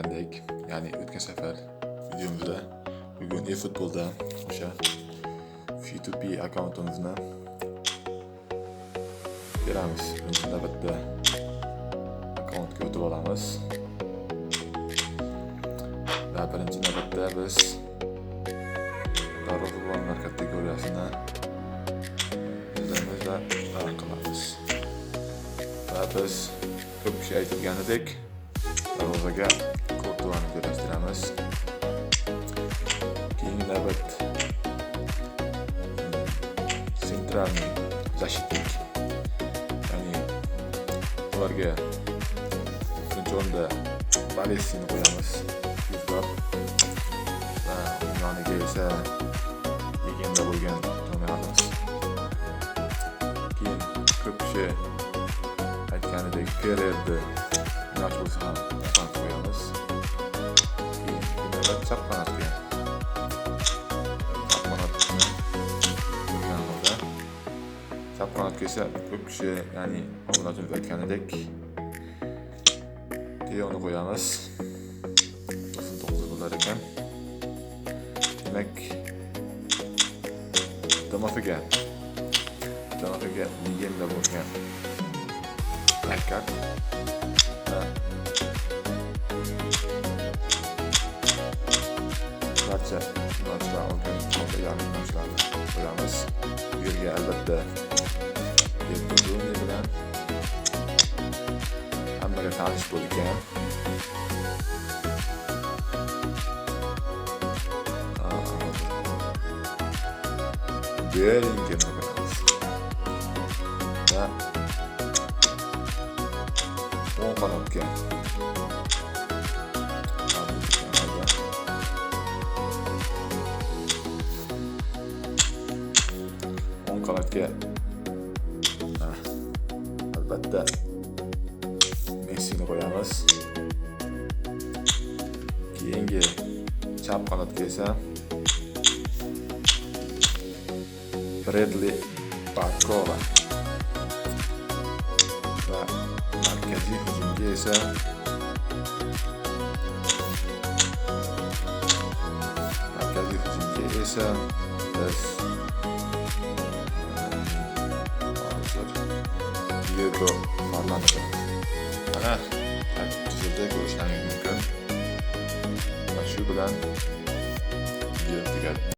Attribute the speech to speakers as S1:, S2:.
S1: Ya'ni o'tgan safar videomizda bugun eFootball'da o'sha F2P akkauntimizni beramiz. Birinchi navbatda akkauntga o'tib olamiz. Va birinchi navbatda biz darvozabonlar kategoriyasini izlaymiz va tark qilamiz. Va biz ko'p kishi aytganidek darvozaga kortuvani joylashtiramiz. Keyingi navbat sentralniy защитник, ya'ni ularga birinchi o'rinda Balesini qo'yamiz, yuzlab, va yoniga esa legenda bo'lgan Tomiamiz. Keyin ko'p kishi aytganidek Pererni yo'q bo'lsa ham qo'yamiz. Keyin navbat chap qanotga. Chap qanotga esa ko'p kishi, ya'ni obunachilar aytganidek Teoni qo'yamiz. 99 bo'lar ekan. Demak, Domofiga legenda bo'lgan Rakat va barcha yoshlar olgan yoshlarni qo'yamiz. Bu yerga albatta Doni bilan hammaga tanish bo'lgan Bellingemni qo'yamiz va o'ng qanotga albatta Messini qo'yamiz. Keyingi chap qanotga esa Bradley Barcola va markaziy hujumga esa biz Diego Forlanni mana tizimda ko'rishlaringiz mumkin. Va shu bilan video tugadi.